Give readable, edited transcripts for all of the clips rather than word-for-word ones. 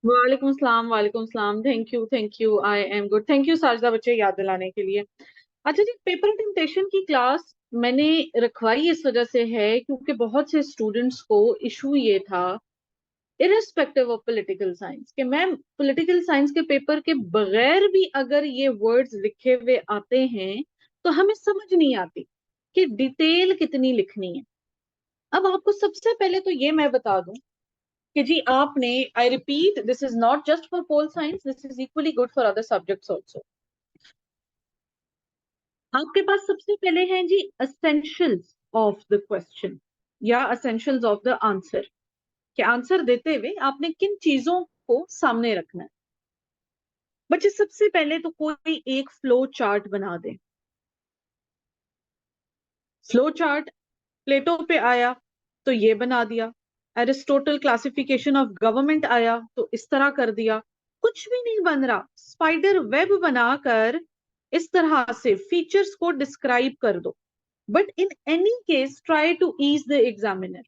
वालेकुम सलाम। Thank you. I am good. Thank you Sajida, बच्चे याद दिलाने के लिए। अच्छा जी, पेपर टेम्पटेशन की क्लास मैंने रखवाई इस वजह से है क्योंकि बहुत से स्टूडेंट्स को इशू ये था, इरिस्पेक्टिव ऑफ पॉलिटिकल साइंस, कि मैम पॉलिटिकल साइंस के पेपर के बगैर भी अगर ये वर्ड्स लिखे हुए आते हैं तो हमें समझ नहीं आती कि डिटेल कितनी लिखनी है। अब आपको सबसे पहले तो ये मैं बता दूं कि जी आपने, I repeat, this is not just for pol science, this is equally good for other subjects also. आपके पास सबसे पहले हैं जी असेंशियल्स ऑफ द क्वेश्चन या असेंशियल्स ऑफ द आंसर, कि आंसर देते हुए आपने किन चीजों को सामने रखना है। बच्चे सबसे पहले तो कोई एक फ्लो चार्ट बना दे। फ्लो चार्ट प्लेटो पे आया तो ये बना दिया, एरिस्टोटल क्लासिफिकेशन ऑफ गवर्नमेंट आया तो इस तरह कर दिया। कुछ भी नहीं बन रहा, स्पाइडर वेब बनाकर इस तरह से फीचर्स को डिस्क्राइब कर दो। But in any case try to ease the examiner.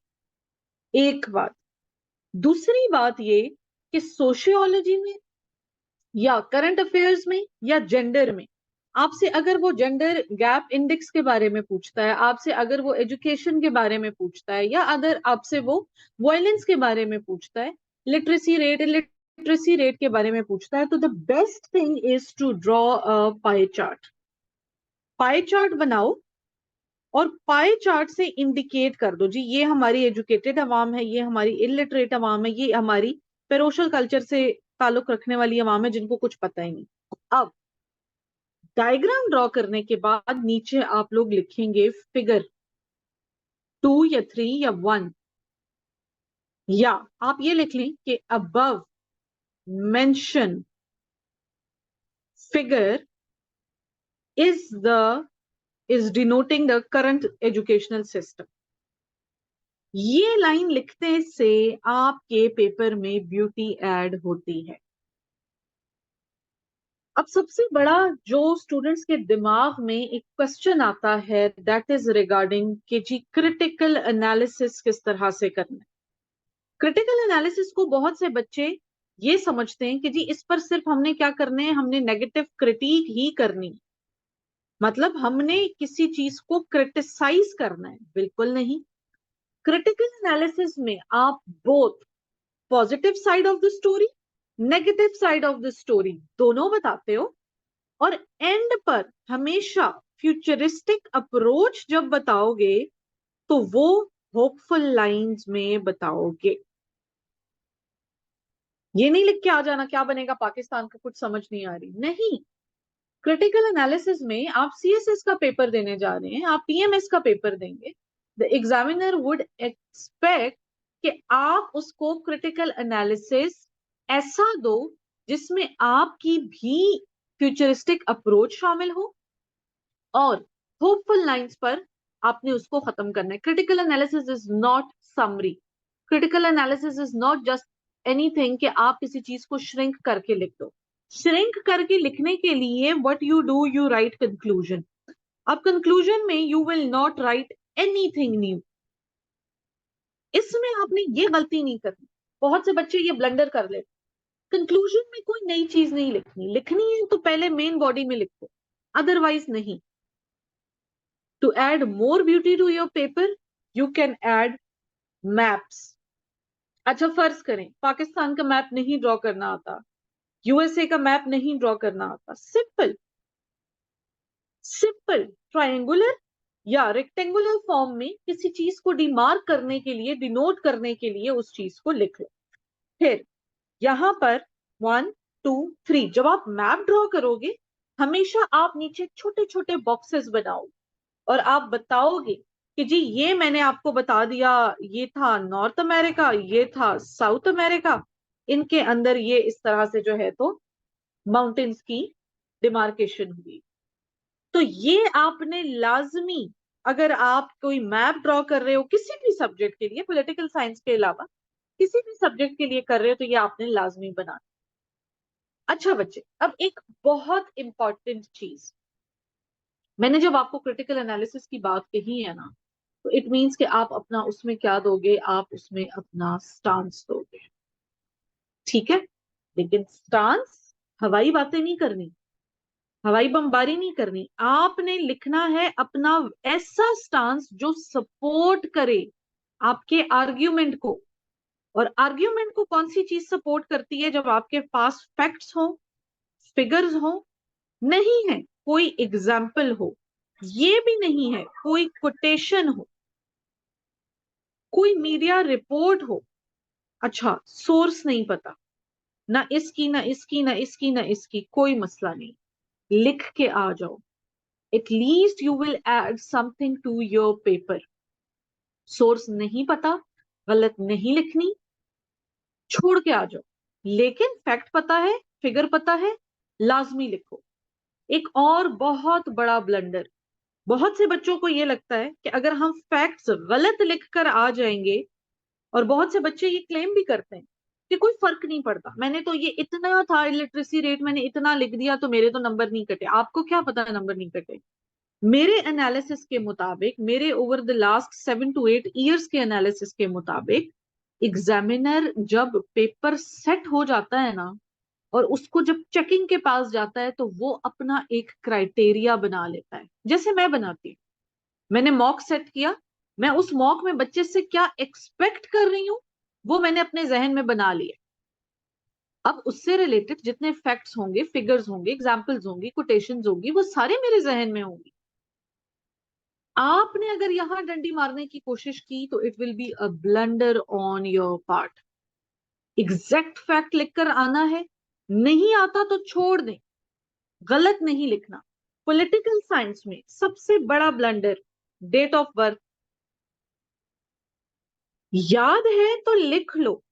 एक बात। दूसरी बात ये कि सोशियोलॉजी में या करंट अफेयर्स में या जेंडर में आपसे अगर वो जेंडर गैप इंडेक्स के बारे में पूछता है, आपसे अगर वो एजुकेशन के बारे में पूछता है, या अगर आपसे वो वायलेंस के बारे में पूछता है, लिटरेसी रेट के बारे में पूछता है, तो the best thing is to draw a pie chart. Pie chart बनाओ और पाई चार्ट से इंडिकेट कर दो जी ये हमारी एजुकेटेड अवाम है, ये हमारी इलिटरेट अवाम है, ये हमारी पेरोशल कल्चर से ताल्लुक रखने वाली अवाम है जिनको कुछ पता ही नहीं। अब डायग्राम ड्रॉ करने के बाद नीचे आप लोग लिखेंगे फिगर 2 या 3 या 1, या आप ये लिख लें कि above mention figure is the is denoting the current educational system. ये लाइन लिखने से आपके पेपर में ब्यूटी ऐड होती है। अब सबसे बड़ा जो स्टूडेंट्स के दिमाग में एक क्वेश्चन आता है दैट इज रिगार्डिंग कि जी क्रिटिकल एनालिसिस किस तरह से करना है। क्रिटिकल एनालिसिस को बहुत से बच्चे ये समझते हैं कि जी इस पर सिर्फ हमने क्या करने हैं, हमने नेगेटिव क्रिटिक ही करनी है, मतलब हमने किसी चीज को क्रिटिसाइज करना है। बिल्कुल नहीं। क्रिटिकल एनालिसिस में आप both positive side of the story, negative side of the story दोनों बताते हो, और एंड पर हमेशा फ्यूचरिस्टिक अप्रोच जब बताओगे तो वो होपफुल लाइंस में बताओगे। ये नहीं लिख के आ जाना क्या बनेगा पाकिस्तान का, कुछ समझ नहीं आ रही, नहीं। क्रिटिकल एनालिसिस में आप सीएसएस का पेपर देने जा रहे हैं, आप पीएमएस का पेपर देंगे, द एग्जामिनर वुड एक्सपेक्ट कि आप उसको क्रिटिकल एनालिसिस ऐसा दो जिसमें आपकी भी फ्यूचरिस्टिक अप्रोच शामिल हो और होपफुल लाइंस पर आपने उसको खत्म करना है। Critical analysis is not summary. Critical analysis is not just anything कि आप किसी चीज को श्रिंक करके लिख दो। श्रिंक करके लिखने के लिए what you do, you right conclusion. अब कंक्लूजन में you will not right anything new. इसमें आपने ये गलती नहीं करनी, बहुत से बच्चे ये ब्लंडर कर ले। कंक्लूजन में कोई नई चीज नहीं लिखनी, लिखनी है तो पहले मेन बॉडी में लिखो, अदरवाइज नहीं। To add more beauty to your paper, you can add maps. अच्छा फर्ज करें पाकिस्तान का मैप नहीं ड्रॉ करना आता, यूएसए का मैप नहीं ड्रॉ करना आता, सिंपल सिंपल ट्रायंगुलर या रेक्टेंगुलर फॉर्म में किसी चीज को डिमार्क करने के लिए, डिनोट करने के लिए उस चीज को लिख लो। फिर यहां पर 1 2 3 जब आप मैप ड्रॉ करोगे हमेशा आप नीचे छोटे छोटे बॉक्सेस बनाओ और आप बताओगे कि जी ये मैंने आपको बता दिया, ये था नॉर्थ अमेरिका, ये था साउथ अमेरिका, इनके अंदर ये इस तरह से जो है तो माउंटेन्स की डिमार्केशन हुई। तो ये आपने लाजमी, अगर आप कोई मैप ड्रॉ कर रहे हो किसी भी सब्जेक्ट के लिए, पॉलिटिकल साइंस के अलावा किसी भी सब्जेक्ट के लिए कर रहे हो, तो ये आपने लाजमी बनाना। अच्छा बच्चे, अब एक बहुत इंपॉर्टेंट चीज, मैंने जब आपको क्रिटिकल एनालिसिस की बात कही है ना, तो इट मीन्स कि आप अपना उसमें क्या दोगे, आप उसमें अपना स्टांस दोगे। ठीक है। लेकिन स्टांस, हवाई बातें नहीं करनी, हवाई बमबारी नहीं करनी। आपने लिखना है अपना ऐसा स्टांस जो सपोर्ट करे आपके आर्ग्यूमेंट को। और आर्ग्यूमेंट को कौन सी चीज सपोर्ट करती है? जब आपके पास फैक्ट्स हो, फिगर्स हो, नहीं है कोई एग्जाम्पल हो, ये भी नहीं है कोई कोटेशन हो, कोई मीडिया रिपोर्ट हो। अच्छा, सोर्स नहीं पता, ना इसकी ना इसकी ना इसकी ना इसकी, कोई मसला नहीं, लिख के आ जाओ। At least you will add something to your paper. Source नहीं पता, गलत नहीं लिखनी, छोड़ के आ जाओ। लेकिन फैक्ट पता है, फिगर पता है, लाजमी लिखो। एक और बहुत बड़ा ब्लंडर, बहुत से बच्चों को यह लगता है कि अगर हम फैक्ट्स गलत लिखकर आ जाएंगे, और बहुत से बच्चे ये क्लेम भी करते हैं कि कोई फर्क नहीं पड़ता, मैंने तो ये इतना था इलिटरेसी रेट, मैंने इतना लिख दिया तो मेरे तो नंबर नहीं कटे। आपको क्या पता नंबर नहीं कटे? मेरे एनालिसिस के मुताबिक, मेरे over the last 7 to 8 years के एनालिसिस के मुताबिक, एग्जामिनर जब पेपर सेट हो जाता है ना, और उसको जब चेकिंग के पास जाता है, तो वो अपना एक क्राइटेरिया बना लेता है। जैसे मैं बनाती हूँ, मैंने मॉक सेट किया, मैं उस मॉक में बच्चे से क्या एक्सपेक्ट कर रही हूँ वो मैंने अपने जहन में बना लिया। अब उससे रिलेटेड जितने फैक्ट्स होंगे, फिगर्स होंगे, एग्जाम्पल्स होंगी, कोटेशंस होंगी, वो सारे मेरे जहन में होंगी। आपने अगर यहां डंडी मारने की कोशिश की तो it will be a blunder on your part. Exact fact लिखकर आना है, नहीं आता तो छोड़ दें, गलत नहीं लिखना। पॉलिटिकल साइंस में सबसे बड़ा ब्लंडर, डेट ऑफ बर्थ। याद है तो लिख लो,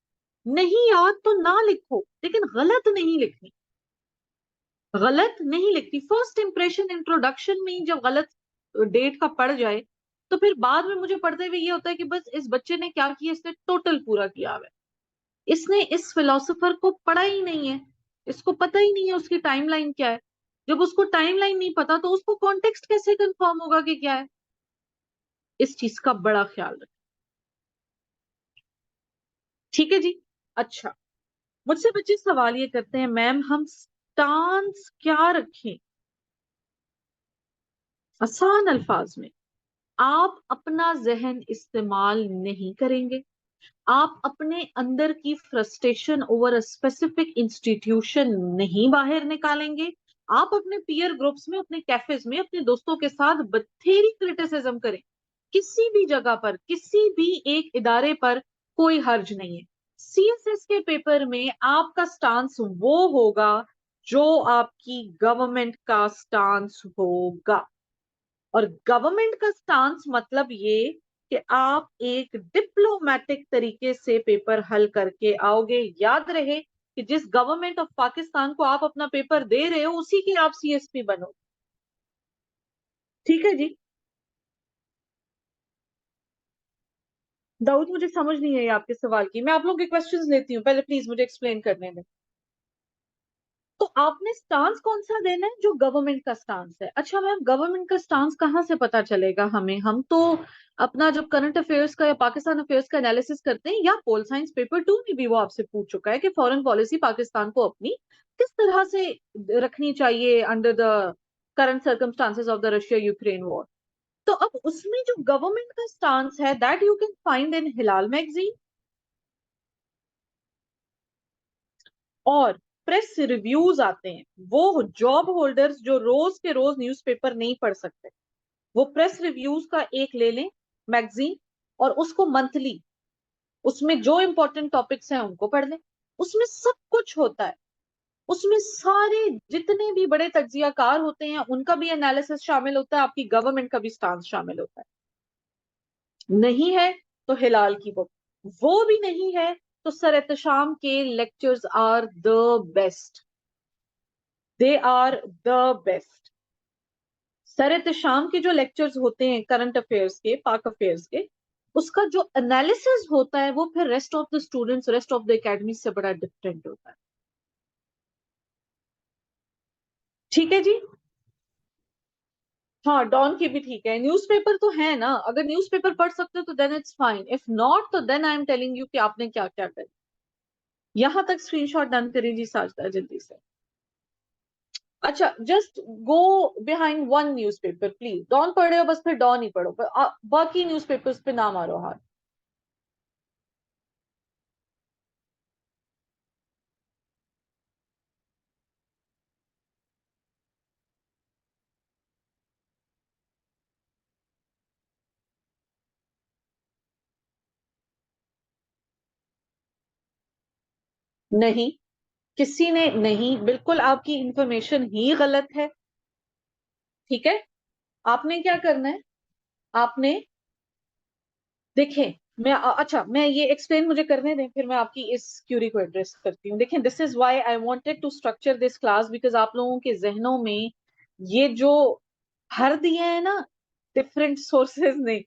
नहीं याद तो ना लिखो, लेकिन गलत नहीं लिखनी, गलत नहीं लिखनी। फर्स्ट इंप्रेशन इंट्रोडक्शन में ही जब गलत डेट का पड़ जाए, तो फिर बाद में मुझे पढ़ते हुए ये होता है कि बस इस बच्चे ने क्या किया, इसने टोटल पूरा किया हुआ है, इसने इस फिलोसोफर को पढ़ा ही नहीं है, इसको पता ही नहीं है उसकी टाइमलाइन क्या है। जब उसको टाइमलाइन नहीं पता तो उसको कॉन्टेक्स्ट कैसे कंफर्म होगा कि क्या है? इस चीज का बड़ा ख्याल रखें। ठीक है जी। अच्छा, मुझसे बच्चे सवाल ये करते हैं, मैम हम स्टांस क्या रखें? आसान अल्फाज में, आप अपना जहन इस्तेमाल नहीं करेंगे, आप अपने अंदर की frustration over a specific institution नहीं बाहर निकालेंगे। आप अपने पीयर ग्रुप्स में, अपने कैफेज में, अपने दोस्तों के साथ बथेरी क्रिटिसिज्म करें, किसी भी जगह पर, किसी भी एक इदारे पर, कोई हर्ज नहीं है। सीएसएस के पेपर में आपका स्टांस वो होगा जो आपकी गवर्नमेंट का स्टांस होगा। और गवर्नमेंट का स्टांस मतलब ये कि आप एक डिप्लोमेटिक तरीके से पेपर हल करके आओगे। याद रहे कि जिस गवर्नमेंट ऑफ पाकिस्तान को आप अपना पेपर दे रहे हो, उसी के आप सीएसपी बनो। ठीक है जी। दाऊद, मुझे समझ नहीं है आपके सवाल की, मैं आप लोगों के क्वेश्चंस लेती हूँ, पहले प्लीज मुझे एक्सप्लेन करने दें। तो आपने स्टांस कौन सा देना है? जो गवर्नमेंट का स्टांस है। अच्छा मैम, गवर्नमेंट का स्टांस कहाँ से पता चलेगा हमें? हम तो अपना जब करंट अफेयर्स का या पाकिस्तान अफेयर्स का एनालिसिस करते हैं, या पोल साइंस पेपर 2 में भी वो आपसे पूछ चुका है कि फॉरेन पॉलिसी पाकिस्तान को अपनी किस तरह से रखनी चाहिए under the current circumstances of the Russia Ukraine war. तो अब उसमें जो गवर्नमेंट का स्टांस है, that you can find in Hilal magazine. और प्रेस रिव्यूज आते हैं, वो जॉब होल्डर्स जो रोज के रोज न्यूज़पेपर नहीं पढ़ सकते, वो प्रेस रिव्यूज का एक ले लें मैगजीन, और उसको मंथली, उसमें जो इंपॉर्टेंट टॉपिक्स हैं उनको पढ़ लें। उसमें सब कुछ होता है, उसमें सारे जितने भी बड़े तज्जियाकार होते हैं उनका भी एनालिसिस शामिल होता है, आपकी गवर्नमेंट का भी स्टांस शामिल होता है। नहीं है तो हिलाल की बुक, वो भी नहीं है तो सर एहतशाम के lectures are the best, they are the best. Sir Ehtesham के जो लेक्चर्स होते हैं करंट अफेयर्स के, पाक अफेयर्स के, उसका जो एनालिसिस होता है वो फिर rest of the students, rest of the academy से बड़ा डिफरेंट होता है। ठीक है जी। हाँ, डॉन की भी ठीक है, न्यूज़पेपर तो है ना, अगर न्यूज़पेपर पढ़ सकते हो तो then it's fine, if not तो then I am telling you कि आपने क्या क्या करना। यहां तक स्क्रीनशॉट डन करें जी साजदा, जल्दी से। अच्छा, just go behind one newspaper please. Dawn पढ़े हो बस, फिर डॉन ही पढ़ो, बाकी न्यूज़पेपर्स पे ना मारो हाथ। नहीं, किसी ने नहीं, बिल्कुल आपकी इंफॉर्मेशन ही गलत है। ठीक है, आपने क्या करना है, आपने देखें, अच्छा मैं ये एक्सप्लेन मुझे करने दें, फिर मैं आपकी इस क्यूरी को एड्रेस करती हूँ। देखें, this is why I wanted to structure this class, because आप लोगों के जहनों में ये जो भर दिए हैं ना डिफरेंट सोर्सेज ने,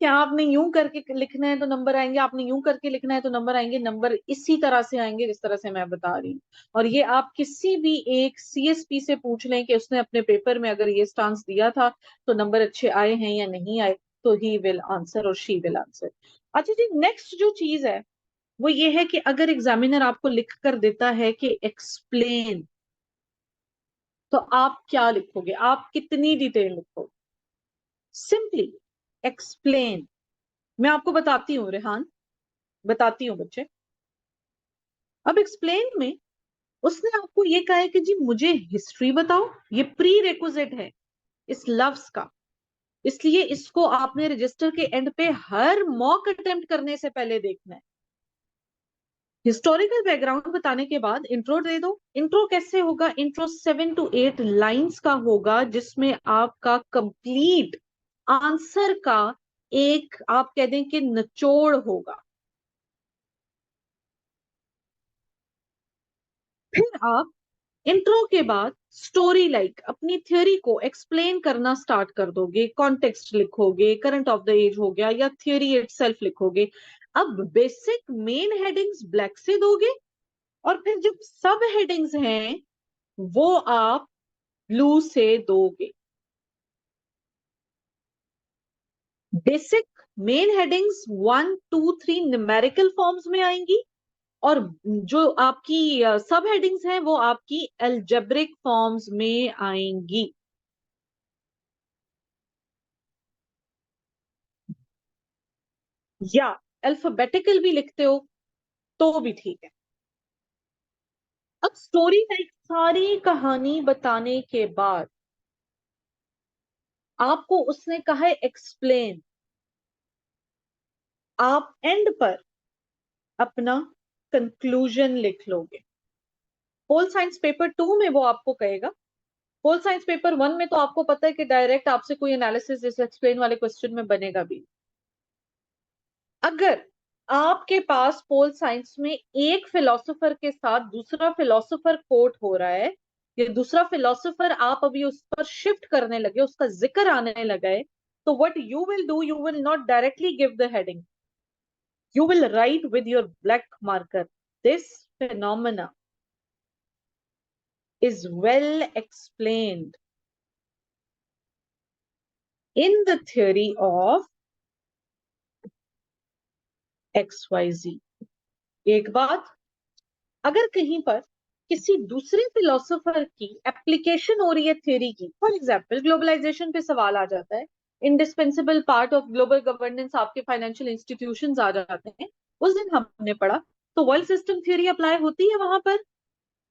कि आपने यूं करके लिखना है तो नंबर आएंगे, आपने यूं करके लिखना है तो नंबर आएंगे, नंबर इसी तरह से आएंगे जिस तरह से मैं बता रही हूँ। और ये आप किसी भी एक सीएसपी से पूछ लें कि उसने अपने पेपर में अगर ये स्टांस दिया था तो नंबर अच्छे आए हैं या नहीं आए, तो ही विल आंसर और शी विल आंसर। अच्छा जी, नेक्स्ट जो चीज है वो ये है कि अगर एग्जामिनर आपको लिख कर देता है कि एक्सप्लेन, तो आप क्या लिखोगे, आप कितनी डिटेल लिखोगे? Simply explain. मैं आपको बताती हूँ रेहान, बताती हूँ बच्चे। अब एक्सप्लेन में उसने आपको ये कहा है कि जी मुझे हिस्ट्री बताओ, ये प्री रिक्विजिट है इस लफ्ज का, इसलिए इसको आपने रजिस्टर के एंड पे हर मॉक अटेम्प्ट करने से पहले देखना है। हिस्टोरिकल बैकग्राउंड बताने के बाद इंट्रो दे दो। इंट्रो कैसे होगा? इंट्रो 7 to 8 लाइंस का होगा, जिसमें आपका कंप्लीट आंसर का एक आप कह दें कि निचोड़ होगा। फिर आप इंट्रो के बाद स्टोरी लाइक अपनी थ्योरी को एक्सप्लेन करना स्टार्ट कर दोगे, कॉन्टेक्स्ट लिखोगे, करंट ऑफ द एज हो गया या थ्योरी इटसेल्फ लिखोगे। अब बेसिक मेन हेडिंग्स ब्लैक से दोगे, और फिर जो सब हेडिंग्स हैं वो आप ब्लू से दोगे। Basic main headings 1 2 3 numerical forms में आएंगी, और जो आपकी सब हेडिंग्स हैं वो आपकी एल्जेब्रिक फॉर्म्स में आएंगी। या अल्फाबेटिकल भी लिखते हो तो भी ठीक है। अब स्टोरी लाइक सारी कहानी बताने के बाद आपको उसने कहा है एक्सप्लेन, आप एंड पर अपना कंक्लूजन लिख लोगे। पोल साइंस पेपर 2 में वो आपको कहेगा। पोल साइंस पेपर 1 में तो आपको पता है कि डायरेक्ट आपसे कोई एनालिसिस जैसे एक्सप्लेन वाले क्वेश्चन में बनेगा भी। अगर आपके पास पोल साइंस में एक फिलोसोफर के साथ दूसरा फिलोसोफर कोट हो रहा है, या दूसरा फिलोसोफर आप अभी उस पर शिफ्ट करने लगे, उसका जिक्र आने लगा है, तो what you will do, you will not directly give the heading, you will write with your black marker, this phenomena is well explained in the theory of XYZ। एक बात, अगर कहीं पर किसी दूसरे फिलोसोफर की एप्लीकेशन हो रही है थ्योरी की, फॉर एग्जाम्पल ग्लोबलाइजेशन पे सवाल आ जाता है, indispensable part of global governance आपके फाइनेंशियल इंस्टीट्यूशंस आ जाते हैं, उस दिन हमने पढ़ा, तो वर्ल्ड सिस्टम थ्योरी अप्लाई होती है वहां पर।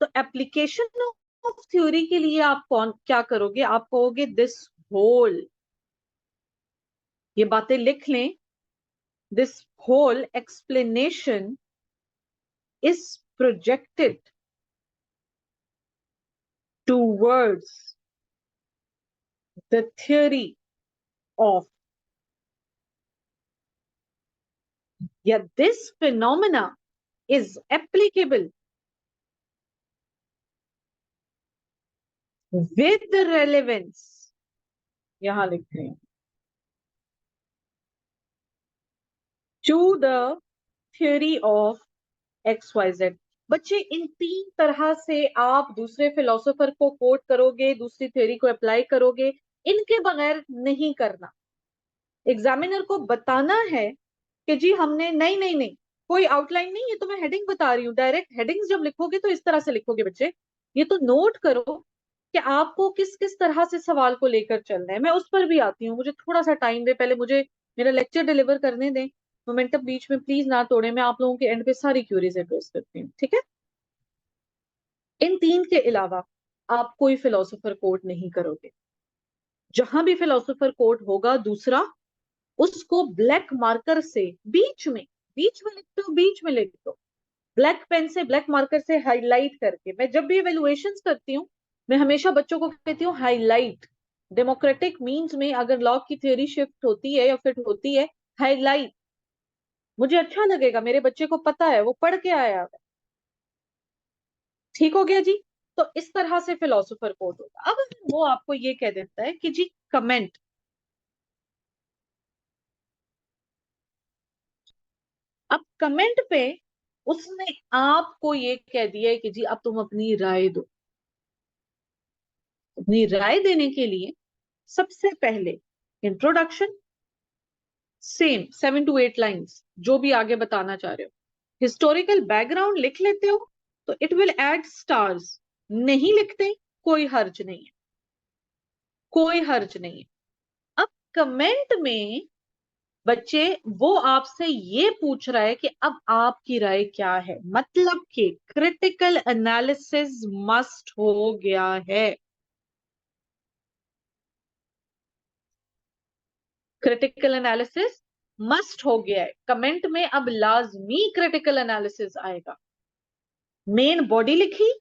तो एप्लीकेशन ऑफ थ्योरी के लिए आप कौन क्या करोगे? आप कहोगे दिस होल, ये बातें लिख लें, this whole explanation is projected towards the theory of, या this phenomena is applicable with relevance, यहां लिख रहे हैं, to the theory of XYZ। बच्चे, इन 3 तरह से आप दूसरे फिलोसोफर को कोट करोगे, दूसरी थ्योरी को अप्लाई करोगे, इनके बगैर नहीं करना। एग्जामिनर को बताना है कि जी हमने नहीं नहीं नहीं, कोई आउटलाइन नहीं, ये तो मैं हेडिंग बता रही हूँ। डायरेक्ट हेडिंग्स जब लिखोगे तो इस तरह से लिखोगे बच्चे। ये तो नोट करो कि आपको किस किस तरह से सवाल को लेकर चलना है। मैं उस पर भी आती हूँ, मुझे थोड़ा सा टाइम दे, पहले मुझे मेरा लेक्चर डिलीवर करने दें। मोमेंटम बीच में प्लीज ना तोड़े, मैं आप लोगों के एंड पे सारी क्यूरीज एड्रेस करती हूँ, ठीक है। इन तीन के अलावा आप कोई फिलोसोफर कोट नहीं करोगे। जहां भी फिलोसोफर कोट होगा दूसरा, उसको ब्लैक मार्कर से बीच में लिख दो, बीच में लिख दो, ब्लैक पेन से, ब्लैक मार्कर से हाईलाइट करके। मैं जब भी इवेल्युएशंस करती हूँ, मैं हमेशा बच्चों को कहती हूँ हाईलाइट। डेमोक्रेटिक मीन्स में अगर लॉ की थ्योरी शिफ्ट होती है या फिट होती है, हाईलाइट। मुझे अच्छा लगेगा, मेरे बच्चे को पता है, वो पढ़ के आया है। ठीक हो गया जी। तो इस तरह से फिलोसोफर कोड होगा। अब अगर वो आपको ये कह देता है कि जी कमेंट, अब कमेंट पे उसने आपको ये कह दिया है कि जी अब तुम अपनी राय दो। अपनी राय देने के लिए सबसे पहले इंट्रोडक्शन, सेम 7 to 8 लाइंस, जो भी आगे बताना चाह रहे हो। हिस्टोरिकल बैकग्राउंड लिख लेते हो तो इट विल एड स्टार्स। नहीं लिखते, कोई हर्ज नहीं है, कोई हर्ज नहीं है। अब कमेंट में बच्चे वो आपसे ये पूछ रहा है कि अब आपकी राय क्या है, मतलब कि क्रिटिकल एनालिसिस मस्ट हो गया है। क्रिटिकल एनालिसिस मस्ट हो गया है। कमेंट में अब लाजमी क्रिटिकल एनालिसिस आएगा। मेन बॉडी लिखी,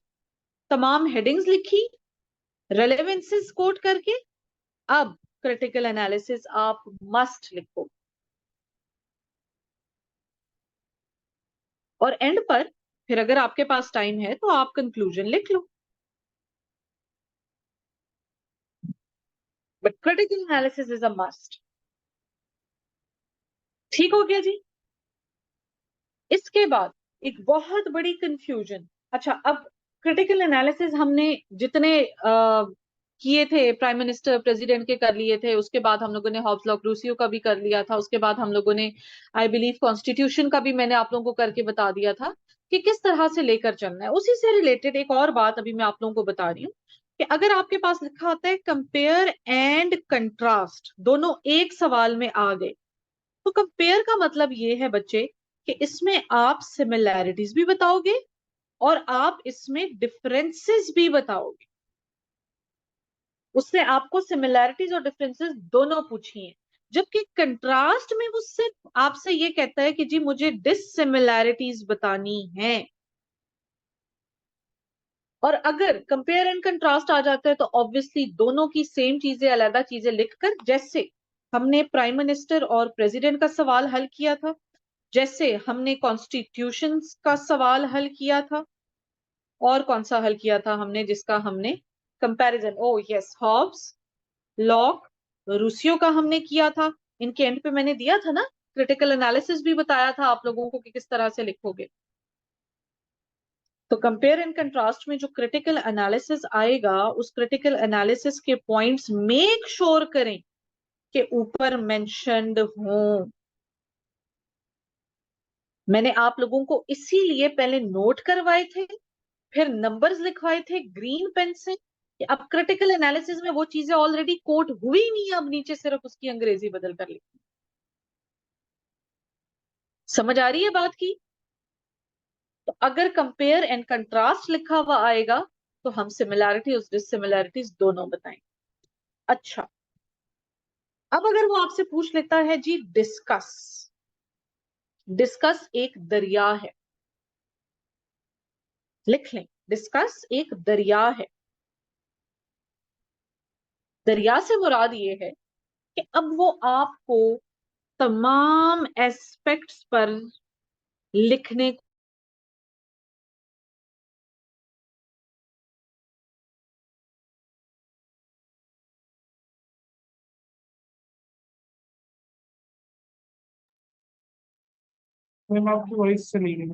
तमाम हेडिंग्स लिखी, रेलेवेंसेस कोट करके, अब क्रिटिकल एनालिसिस आप मस्ट लिखो। और एंड पर फिर अगर आपके पास टाइम है तो आप कंक्लूजन लिख लो। But critical analysis is a must. ठीक हो गया जी। इसके बाद एक बहुत बड़ी कंफ्यूजन। अच्छा, अब क्रिटिकल एनालिसिस हमने जितने किए थे, प्राइम मिनिस्टर प्रेसिडेंट के कर लिए थे, उसके बाद हम लोगों ने हॉब्स लॉ क्रूसियो का भी कर लिया था, उसके बाद हम लोगों ने आई बिलीव कॉन्स्टिट्यूशन का भी मैंने आप लोगों को करके बता दिया था कि किस तरह से लेकर चलना है। उसी से रिलेटेड एक और बात अभी मैं आप लोगों को बता रही हूँ कि अगर आपके पास लिखा होता है कंपेयर एंड कंट्रास्ट, दोनों एक सवाल में आ गए, तो कंपेयर का मतलब ये है बच्चे कि इसमें आप सिमिलैरिटीज भी बताओगे और आप इसमें डिफरेंसेस भी बताओगे। उसने आपको सिमिलैरिटीज और डिफरेंसेस दोनों पूछी हैं। जबकि कंट्रास्ट में वो सिर्फ आपसे ये कहता है कि जी मुझे डिससिमिलैरिटीज बतानी है। और अगर कंपेयर एंड कंट्रास्ट आ जाता है तो ऑब्वियसली दोनों की सेम चीजें अलग चीजें लिखकर, जैसे हमने प्राइम मिनिस्टर और प्रेसिडेंट का सवाल हल किया था, जैसे हमने कॉन्स्टिट्यूशन का सवाल हल किया था, और कौन सा हल किया था हमने जिसका हमने comparison, oh yes, Hobbes, Locke, Rousseau का हमने किया था। इनके एंड पे मैंने दिया था ना, क्रिटिकल एनालिसिस भी बताया था आप लोगों को कि किस तरह से लिखोगे। तो कंपेयर एंड कंट्रास्ट में जो क्रिटिकल एनालिसिस आएगा, उस क्रिटिकल एनालिसिस के पॉइंट्स मेक श्योर करें कि ऊपर मेंशन्ड हों। मैंने आप लोगों को इसीलिए पहले नोट करवाए थे, फिर नंबर्स लिखवाए थे ग्रीन पेन से, कि अब क्रिटिकल एनालिसिस में वो चीजें ऑलरेडी कोट हुई नहीं है, अब नीचे सिर्फ उसकी अंग्रेजी बदल कर लिखी। समझ आ रही है बात की? तो अगर कंपेयर एंड कंट्रास्ट लिखा हुआ आएगा तो हम सिमिलैरिटी और डिससिमिलैरिटीज दोनों बताएंगे। अच्छा, अब अगर वो आपसे पूछ लेता है जी डिस्कस, डिस्कस एक दरिया है, लिख लें, डिस्कस एक दरिया है। दरिया से मुराद ये है कि अब वो आपको तमाम एस्पेक्ट्स पर लिखने मैम आपकी वॉइस चली गई।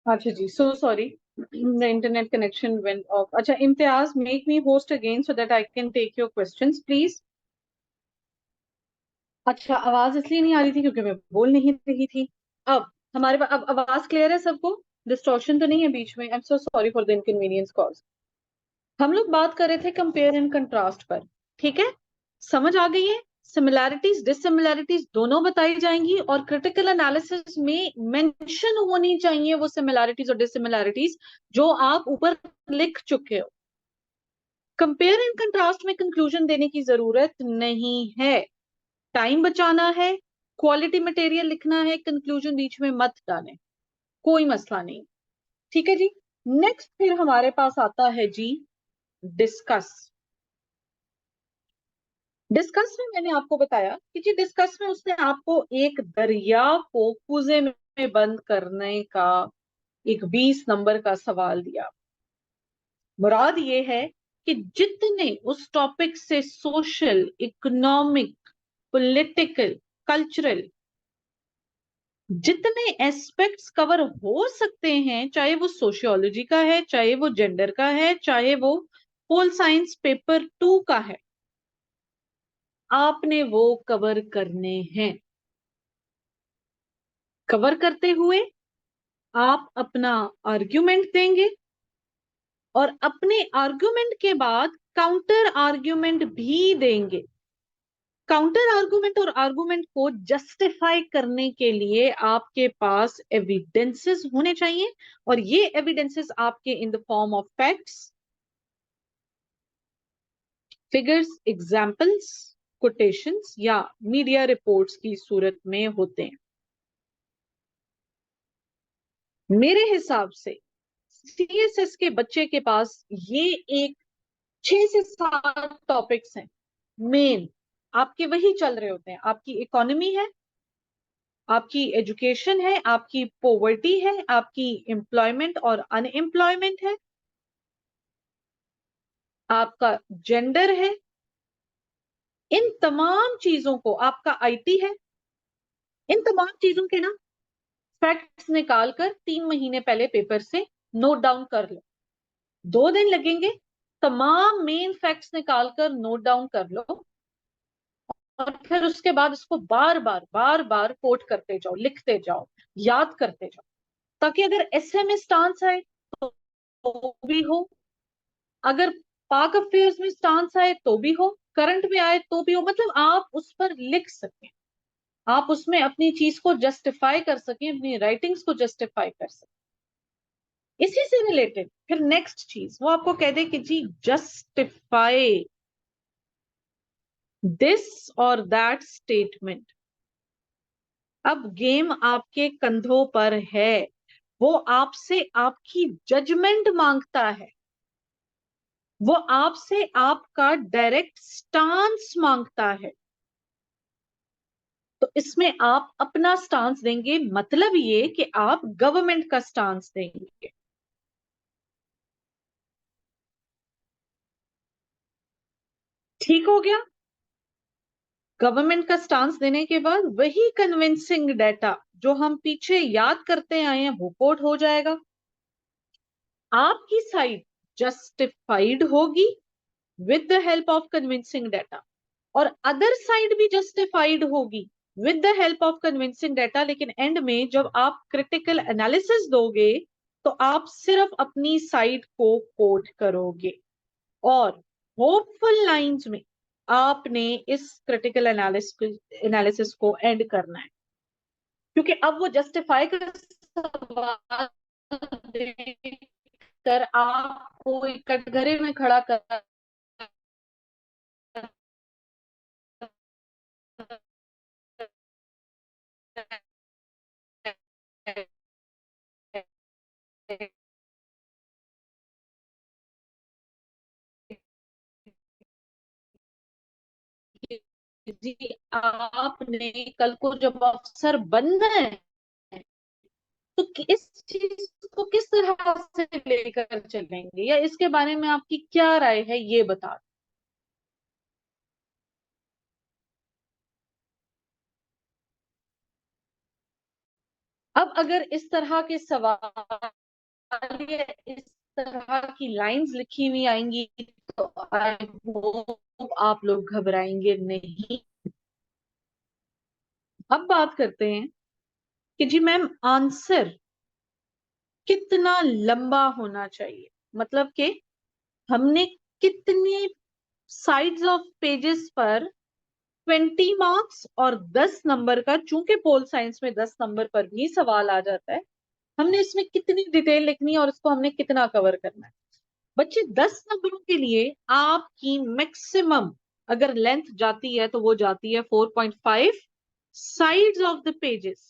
अच्छा जी, so sorry, the internet connection went off. अच्छा, Imtiaz, make me host again so that I can take your questions, please. अच्छा, आवाज इसलिए नहीं आ रही थी क्योंकि मैं बोल नहीं रही थी। अब हमारे पास अब आवाज क्लियर है सबको? डिस्टॉर्शन तो नहीं है बीच में? I am so sorry for the inconvenience cause. हम लोग बात कर रहे थे कंपेयर एंड कंट्रास्ट पर, ठीक है? समझ आ गई है? सिमिलैरिटीज डिससिमिलैरिटीज दोनों बताई जाएंगी और क्रिटिकल एनालिसिस में मेंशन होनी चाहिए वो सिमिलैरिटीज और डिससिमिलैरिटीज जो आप ऊपर लिख चुके हो। कंपेयर एंड कंट्रास्ट में कंक्लूजन देने की जरूरत नहीं है। टाइम बचाना है, क्वालिटी मटेरियल लिखना है, कंक्लूजन बीच में मत डालें, कोई मसला नहीं। ठीक है जी। नेक्स्ट फिर हमारे पास आता है जी डिस्कस। डिस्कस में मैंने आपको बताया कि जी डिस्कस में उसने आपको एक दरिया को कुएं में बंद करने का एक 20 नंबर का सवाल दिया। मुराद ये है कि जितने उस टॉपिक से सोशल, इकोनॉमिक, पॉलिटिकल, कल्चरल जितने एस्पेक्ट्स कवर हो सकते हैं, चाहे वो सोशियोलॉजी का है, चाहे वो जेंडर का है, चाहे वो पोल साइंस पेपर 2 का है, आपने वो कवर करने हैं। कवर करते हुए आप अपना आर्ग्यूमेंट देंगे और अपने आर्ग्यूमेंट के बाद काउंटर आर्ग्यूमेंट भी देंगे। काउंटर आर्गुमेंट और आर्गुमेंट को जस्टिफाई करने के लिए आपके पास एविडेंसेस होने चाहिए और ये एविडेंसेस आपके in the form of facts, figures, examples, quotations या मीडिया रिपोर्ट्स की सूरत में होते हैं। मेरे हिसाब से सीएसएस के बच्चे के पास ये एक 6 से 7 टॉपिक्स हैं मेन, आपके वही चल रहे होते हैं। आपकी इकोनॉमी है, आपकी एजुकेशन है, आपकी पॉवर्टी है, आपकी एम्प्लॉयमेंट और अनएम्प्लॉयमेंट है, आपका जेंडर है, इन तमाम चीजों को, आपका आईटी है, इन तमाम चीजों के ना फैक्ट्स निकाल कर 3 महीने पहले पेपर से नोट डाउन कर लो। 2 दिन लगेंगे, तमाम मेन फैक्ट्स निकाल कर नोट डाउन कर लो और फिर उसके बाद इसको बार बार कोट करते जाओ, लिखते जाओ, याद करते जाओ, ताकि अगर एसए में स्टांस आए तो भी हो, अगर पाक अफेयर्स में स्टांस आए तो भी हो, करंट में आए तो भी हो, मतलब आप उस पर लिख सकें, आप उसमें अपनी चीज को जस्टिफाई कर सकें, अपनी राइटिंग्स को जस्टिफाई कर सकें। इसी से रिलेटेड फिर नेक्स्ट चीज वो आपको कह दे कि जी जस्टिफाई दिस और दैट स्टेटमेंट। अब गेम आपके कंधों पर है, वो आपसे आपकी जजमेंट मांगता है, वो आपसे आपका डायरेक्ट स्टांस मांगता है। तो इसमें आप अपना स्टांस देंगे, मतलब ये कि आप गवर्नमेंट का स्टांस देंगे। ठीक हो गया? गवर्नमेंट का स्टांस देने के बाद वही कन्विंसिंग डाटा जो हम पीछे याद करते आए हैं वो कोट हो जाएगा। आपकी साइड जस्टिफाइड होगी with the help of convincing data और अदर साइड भी जस्टिफाइड होगी with the help of convincing data. लेकिन एंड में जब आप क्रिटिकल एनालिसिस दोगे तो आप सिर्फ अपनी साइड को कोट करोगे और होपफुल लाइंस में आपने इस क्रिटिकल एनालिसिस को एंड करना है, क्योंकि अब वो जस्टिफाई का सवाल देकर आपको एक कटघरे में खड़ा कर जी आपने कल को जब अफसर बनना है तो इस चीज को किस तरह से लेकर चलेंगे, या इसके बारे में आपकी क्या राय है ये बता। अब अगर इस तरह के सवाल या इस तरह की लाइंस लिखी हुई आएंगी तो आई होप आप लोग घबराएंगे नहीं। अब बात करते हैं कि जी मैम आंसर कितना लंबा होना चाहिए, मतलब कि हमने कितनी साइड्स ऑफ पेजेस पर 20 मार्क्स और 10 नंबर का, चूंकि पोल साइंस में 10 नंबर पर भी सवाल आ जाता है, हमने इसमें कितनी डिटेल लिखनी है और इसको हमने कितना कवर करना है। बच्चे 10 नंबरों के लिए आपकी मैक्सिमम अगर लेंथ जाती है तो वो जाती है 4.5 sides of the pages.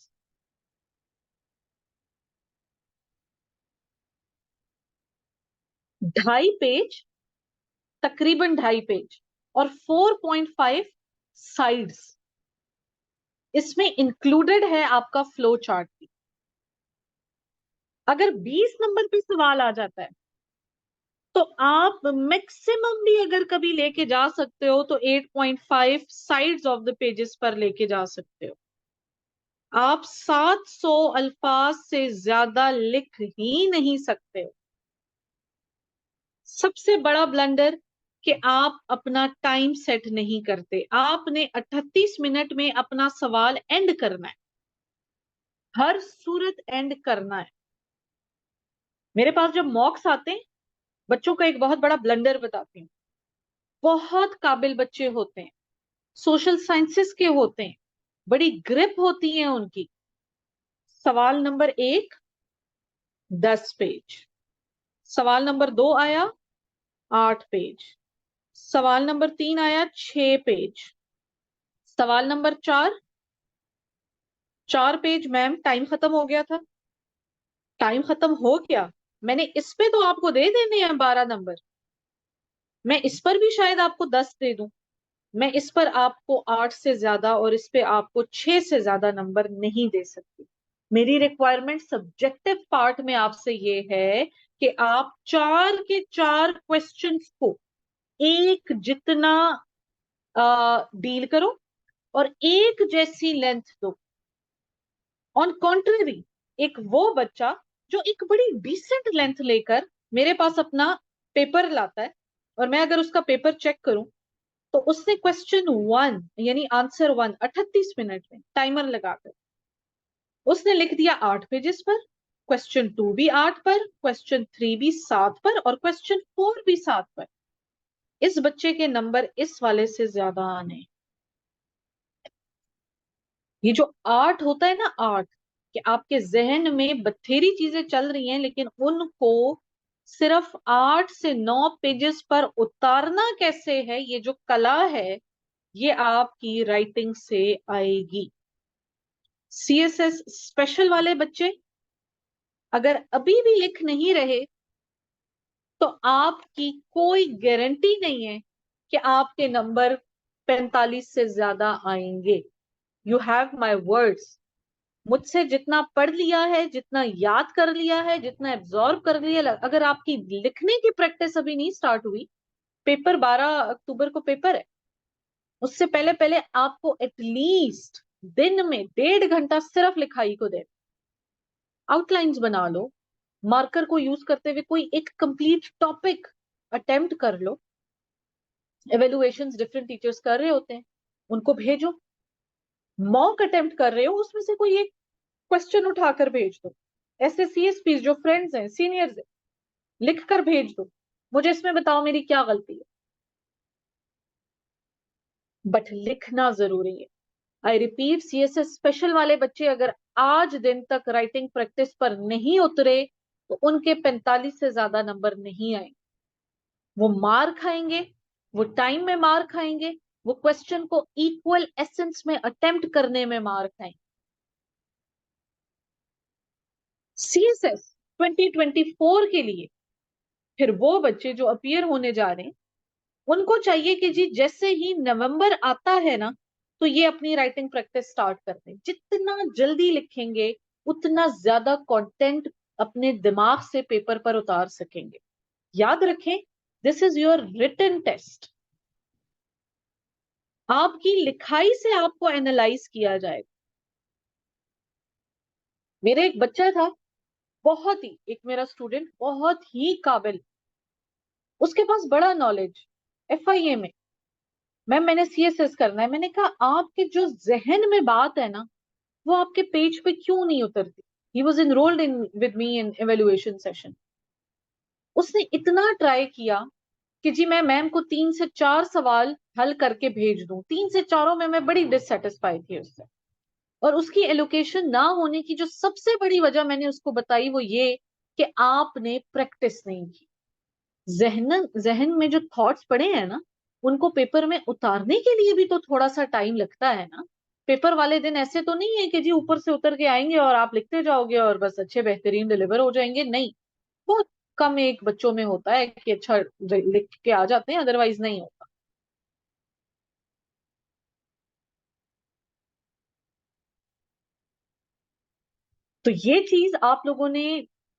2.5 page, तकरीबन 2.5 पेज, और 4.5 साइड्स, इसमें इंक्लूडेड है आपका फ्लो चार्ट भी। अगर 20 नंबर पे सवाल आ जाता है तो आप मैक्सिमम भी अगर कभी लेके जा सकते हो तो 8.5 साइड्स ऑफ द पेजेस पर लेके जा सकते हो। आप 700 अल्फाज से ज्यादा लिख ही नहीं सकते हो। सबसे बड़ा ब्लंडर कि आप अपना टाइम सेट नहीं करते। आपने 38 मिनट में अपना सवाल एंड करना है, हर सूरत एंड करना है। मेरे पास जब मॉक्स आते हैं, बच्चों का एक बहुत बड़ा ब्लंडर बताती हूँ। बहुत काबिल बच्चे होते हैं, सोशल साइंसेस के होते हैं, बड़ी ग्रिप होती है उनकी। सवाल नंबर 1 10 पेज, सवाल नंबर 2 आया 8 पेज, सवाल नंबर 3 आया 6 पेज, सवाल नंबर 4 पेज। मैम टाइम खत्म हो गया था। टाइम खत्म हो गया, मैंने इस पे तो आपको दे देने हैं 12 नंबर, मैं इस पर भी शायद आपको 10 दे दूं। मैं इस पर आपको 8 से ज्यादा और इस पे आपको 6 से ज्यादा नंबर नहीं दे सकती। मेरी रिक्वायरमेंट सब्जेक्टिव पार्ट में आपसे ये है कि आप 4 के 4 क्वेश्चंस को एक जितना डील करो और एक जैसी लेंथ दो। ऑन कॉन्ट्ररी, एक वो बच्चा जो एक बड़ी डिसेंट लेंथ लेकर मेरे पास अपना पेपर लाता है और मैं अगर उसका पेपर चेक करूं तो उसने क्वेश्चन 1 यानी आंसर 1 38 मिनट में टाइमर लगाकर उसने लिख दिया 8 पेजेस पर, क्वेश्चन 2 भी 8 पर, क्वेश्चन 3 भी 7 पर और क्वेश्चन 4 भी 7 पर। इस बच्चे के नंबर इस वाले से ज्यादा आने। ये जो 8 होता है ना, 8, कि आपके जहन में बथेरी चीजें चल रही हैं लेकिन उनको सिर्फ 8 से 9 पेजेस पर उतारना कैसे है, ये जो कला है ये आपकी राइटिंग से आएगी। सीएसएस स्पेशल वाले बच्चे अगर अभी भी लिख नहीं रहे तो आपकी कोई गारंटी नहीं है कि आपके नंबर 45 से ज्यादा आएंगे। You have my words. मुझसे जितना पढ़ लिया है, जितना याद कर लिया है, जितना एब्जॉर्ब कर लिया, अगर आपकी लिखने की प्रैक्टिस अभी नहीं स्टार्ट हुई, पेपर 12 अक्टूबर को पेपर है, उससे पहले पहले आपको एटलीस्ट दिन में 1.5 घंटा सिर्फ लिखाई को दे। आउटलाइंस बना लो, मार्कर को यूज करते हुए कोई एक कंप्लीट टॉपिक अटेम्प्ट कर लो। एवेल्युएशंस डिफरेंट टीचर्स कर रहे होते हैं, उनको भेजो। मॉक अटेम्प्ट कर रहे हो, उसमें से कोई एक क्वेश्चन उठाकर भेज दो। ऐसे सीएसपी जो फ्रेंड्स हैं, सीनियर्स हैं, लिख कर भेज दो, मुझे इसमें बताओ मेरी क्या गलती है। बट लिखना जरूरी है। आई रिपीट, सीएसएस स्पेशल वाले बच्चे अगर आज दिन तक राइटिंग प्रैक्टिस पर नहीं उतरे तो उनके 45 से ज्यादा नंबर नहीं आए। वो मार खाएंगे, वो टाइम में मार खाएंगे, वो क्वेश्चन को इक्वल एसेंस में अटेम्प्ट करने में मार खाएंगे। सीएसएस 2024 के लिए फिर वो बच्चे जो अपीयर होने जा रहे हैं, उनको चाहिए कि जी जैसे ही नवंबर आता है ना तो ये अपनी राइटिंग प्रैक्टिस स्टार्ट कर दें। जितना जल्दी लिखेंगे उतना ज्यादा कंटेंट अपने दिमाग से पेपर पर उतार सकेंगे। याद रखें, this is your written test. आपकी लिखाई से आपको एनालाइज किया जाएगा। मेरा एक बच्चा था, बहुत ही, एक मेरा स्टूडेंट बहुत ही काबिल, उसके पास बड़ा नॉलेज, FIA में। मैंने CSS करना है। मैंने कहा आपके जो जहन में बात है ना, वो आपके पेज पे क्यों नहीं उतरती? He was enrolled in with me in evaluation session. उसने इतना ट्राई किया कि जी मैं मैम को 3 से 4 सवाल हल करके भेज दूं, 3 से 4 में मैं बड़ी डिससेटिस्फाई थी उससे। और उसकी एलोकेशन ना होने की जो सबसे बड़ी वजह मैंने उसको बताई वो ये कि आपने प्रैक्टिस नहीं की। जहन जहन में जो थॉट्स पड़े हैं ना, उनको पेपर में उतारने के लिए भी तो थोड़ा सा टाइम लगता है ना। पेपर वाले दिन ऐसे तो नहीं है कि जी ऊपर से उतर के आएंगे और आप लिखते जाओगे और बस अच्छे बेहतरीन डिलीवर हो जाएंगे, नहीं। बहुत कम एक बच्चों में होता है कि अच्छा लिख के आ जाते हैं, अदरवाइज नहीं होता। तो ये चीज आप लोगों ने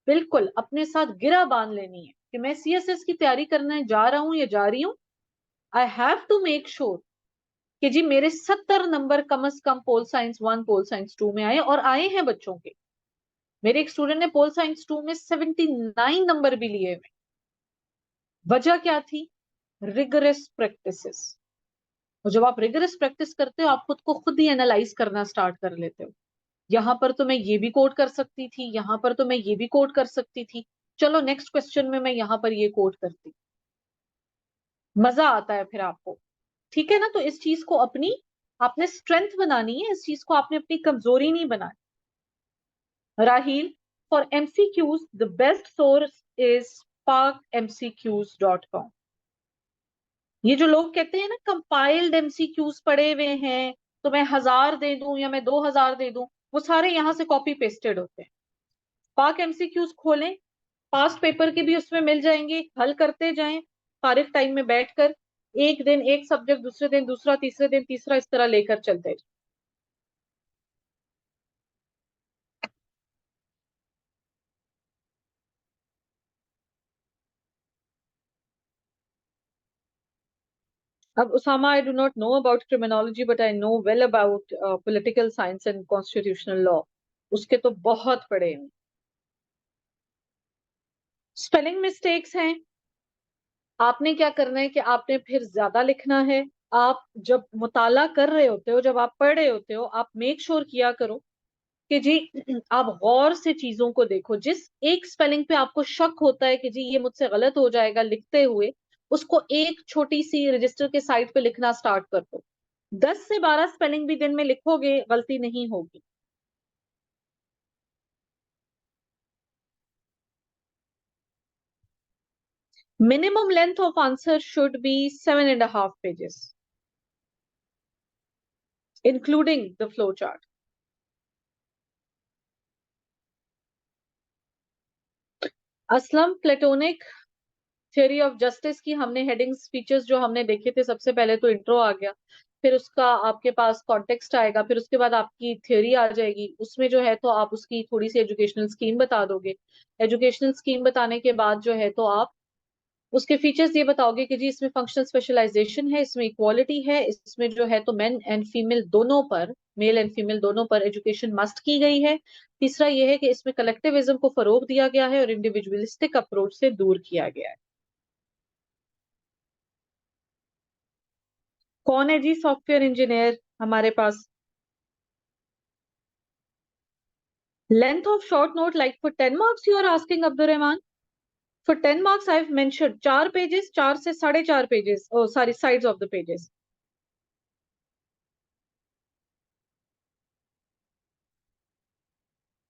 बिल्कुल अपने साथ गिरा बांध लेनी है कि मैं CSS की तैयारी करने जा रहा हूं या जा रही हूँ। I have to make sure कि जी मेरे 70 नंबर कम से कम पोल साइंस 1 पोल साइंस 2 में आए, और आए हैं बच्चों के। मेरे एक स्टूडेंट ने पोल साइंस 2 में 79 नंबर भी लिए हुए। वजह क्या थी? Rigorous practices. और जब आप रिगरस प्रैक्टिस करते हो, आप खुद को खुद ही एनालाइज करना स्टार्ट कर लेते हो। यहाँ पर तो मैं ये भी कोड कर सकती थी, यहाँ पर तो मैं ये भी कोड कर सकती थी, चलो नेक्स्ट क्वेश्चन में मैं यहाँ पर ये कोड करती। मजा आता है फिर आपको। ठीक है ना? तो इस चीज को अपनी आपने स्ट्रेंथ बनानी है, इस चीज को आपने अपनी कमजोरी नहीं बनानी। Raheel, for MCQs the best source is sparkmcqs.com। ये जो लोग कहते हैं ना कंपाइल्ड MCQs पड़े हुए हैं, तो मैं 1000 दे दूं या मैं 2000 दे दूं, वो सारे यहां से कॉपी पेस्टेड होते हैं। स्पार्क MCQs खोलें, पास्ट पेपर के भी उसमें मिल जाएंगे, हल करते जाएं फारिग टाइम में बैठकर। एक दिन एक सब्जेक्ट, दूसरे दिन दूसरा, तीसरे दिन तीसरा, इस तरह लेकर चलते जाएं। अब Usama, I do not know about criminology but I know well about political science and constitutional law. उसके तो बहुत पढ़े हैं। स्पेलिंग मिस्टेक्स हैं, आपने क्या करना है कि आपने फिर ज्यादा लिखना है। आप जब मुताला कर रहे होते हो, जब आप पढ़ रहे होते हो, आप मेक श्योर किया करो कि जी आप गौर से चीजों को देखो। जिस एक स्पेलिंग पे आपको शक होता है कि जी ये मुझसे गलत हो जाएगा लिखते हुए, उसको एक छोटी सी रजिस्टर के साइड पे लिखना स्टार्ट कर दो। 10 से 12 स्पेलिंग भी दिन में लिखोगे, गलती नहीं होगी। Minimum length of answer should be 7.5 pages, including the flow chart. Aslam, platonic theory of justice की हमने हेडिंग्स, फीचर्स जो हमने देखे थे, सबसे पहले तो इंट्रो आ गया, फिर उसका आपके पास कॉन्टेक्स्ट आएगा, फिर उसके बाद आपकी थ्योरी आ जाएगी। उसमें जो है तो आप उसकी थोड़ी सी एजुकेशनल स्कीम बता दोगे। एजुकेशनल स्कीम बताने के बाद जो है तो आप उसके फीचर्स ये बताओगे कि जी इसमें फंक्शनल स्पेशलाइजेशन है, इसमें इक्वालिटी है, इसमें जो है तो मेन एंड फीमेल दोनों पर, मेल एंड फीमेल दोनों पर एजुकेशन मस्ट की गई है। तीसरा ये है कि इसमें कलेक्टिविज्म को फरोग दिया गया है और इंडिविजुअलिस्टिक अप्रोच से दूर किया गया है। कौन है जी सॉफ्टवेयर इंजीनियर हमारे पास? Length of short note like for 10 marks you are asking Abdul Rahman? For 10 marks I have mentioned 4 pages, 4 से 4.5 pages, oh sorry, sides of the pages.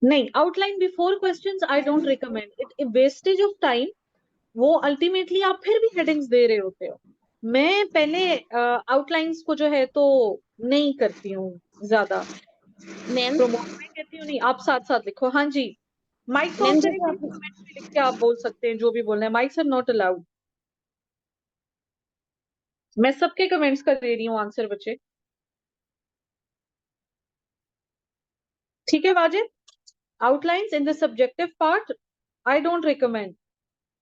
नहीं, outline before questions I don't recommend it, wastage of time. वो ultimately आप फिर भी headings दे रहे होते हो। मैं पहले आउटलाइंस को जो है तो नहीं करती हूँ ज्यादा मैम। प्रमोट। मैं कहती हूँ नहीं, आप साथ साथ लिखो। हाँ जी, माइक तो ऑफ मैम करेंगे, जैसे आप कमेंट्स में लिख के आप बोल सकते हैं जो भी बोलना है। Mics are not allowed. मैं सबके कमेंट्स का दे रही हूँ आंसर बच्चे। ठीक है वाजिब? Outlines in the subjective part I don't recommend.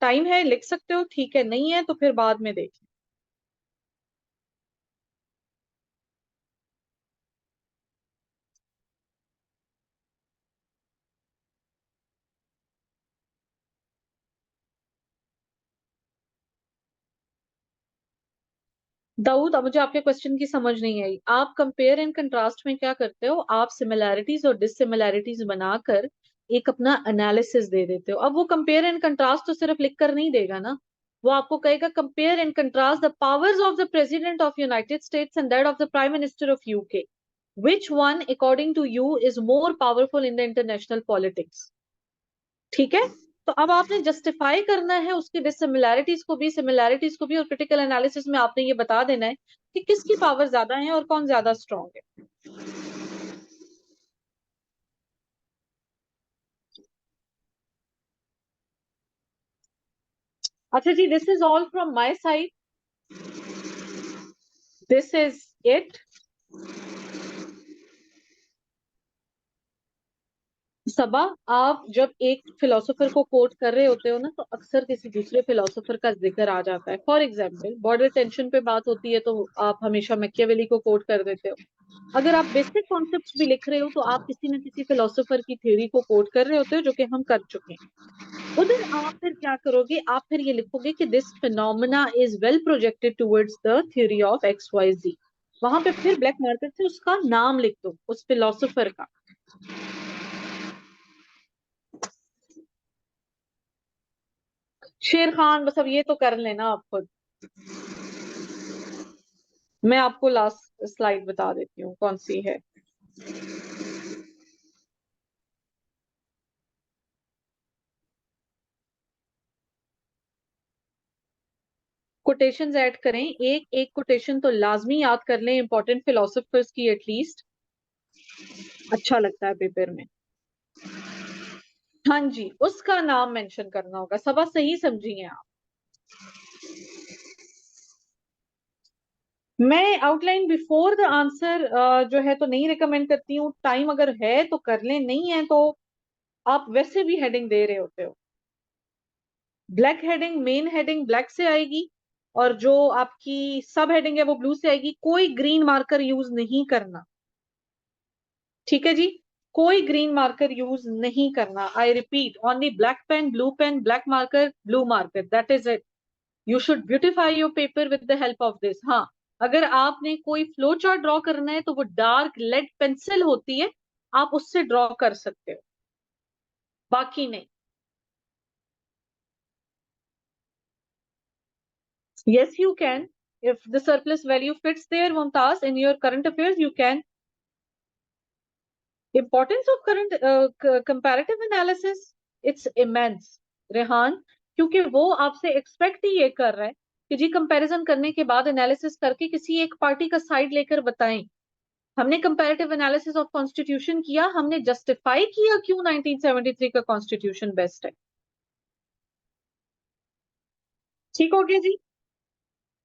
Time है लिख सकते हो, ठीक है, नहीं है तो फिर बाद में देख। दाऊद, अब मुझे आपके क्वेश्चन की समझ नहीं आई। आप कंपेयर एंड कंट्रास्ट में क्या करते हो? आप सिमिलैरिटीज और डिससिमिलैरिटीज बनाकर एक अपना एनालिसिस दे देते हो। अब वो कंपेयर एंड कंट्रास्ट तो सिर्फ लिख कर नहीं देगा ना, वो आपको कहेगा compare and contrast the powers of the president of United States and that of the prime minister of UK, which one according to you is more powerful in the international politics. ठीक है, तो अब आपने justify करना है उसकी dissimilarities को भी, सिमिलैरिटीज को भी, और क्रिटिकल एनालिसिस में आपने ये बता देना है कि किसकी पावर ज्यादा है और कौन ज्यादा स्ट्रांग है। अच्छा जी, this is all from my side, this is it. Saba, आप जब एक फिलोसोफर को कोट कर रहे होते हो ना, तो अक्सर किसी दूसरे फिलोसोफर का जिक्र आ जाता है। फॉर एग्जाम्पल, बॉर्डर टेंशन पे बात होती है तो आप हमेशा मैकियावेली को कोट कर देते हो। अगर आप बेसिक कॉन्सेप्ट्स भी लिख रहे हो तो आप किसी न किसी फिलोसोफर की थ्योरी को कोट कर रहे होते हो, जो कि हम कर चुके हैं। उधर आप फिर क्या करोगे? आप फिर ये लिखोगे कि this phenomena is well projected towards the theory of X Y Z. वहां पे फिर ब्लैक मार्कर से उसका नाम लिख दो, उस फिलोसोफर का। शेर खान, बस अब ये तो कर लेना आप खुद। मैं आपको लास्ट स्लाइड बता देती हूँ कौन सी है। कोटेशंस ऐड करें, एक एक कोटेशन तो लाजमी याद कर लें, इंपॉर्टेंट फिलोसोफर्स की एटलीस्ट, अच्छा लगता है पेपर में। हाँ जी, उसका नाम मेंशन करना होगा। सबा सही समझी हैं आप। मैं आउटलाइन बिफोर द आंसर जो है तो नहीं रिकमेंड करती हूँ। टाइम अगर है तो कर लें, नहीं है तो आप वैसे भी हेडिंग दे रहे होते हो। Black heading, main heading black से आएगी, और जो आपकी सब हेडिंग है वो ब्लू से आएगी। कोई ग्रीन मार्कर यूज नहीं करना, ठीक है जी? कोई ग्रीन मार्कर यूज नहीं करना। I repeat, only black pen, blue pen, black marker, blue marker, that is it. You should beautify your paper with the help of this. हाँ, अगर आपने कोई फ्लो चार्ट ड्रॉ करना है तो वो डार्क लेड पेंसिल होती है, आप उससे ड्रॉ कर सकते हो, बाकी नहीं। Yes, you can. If the surplus value fits there, Mumtaz, in your current affairs, you can. Importance of current comparative analysis, it's immense, Rehan, क्योंकि वो आपसे एक्सपेक्ट ही ये कर रहा है कि जी कंपैरिजन करने के बाद एनालिसिस करके किसी एक पार्टी का साइड लेकर बताएं। हमने कंपैरेटिव एनालिसिस ऑफ कॉन्स्टिट्यूशन किया, हमने जस्टिफाई किया क्यों 1973 का कॉन्स्टिट्यूशन बेस्ट है। ठीक हो गया जी?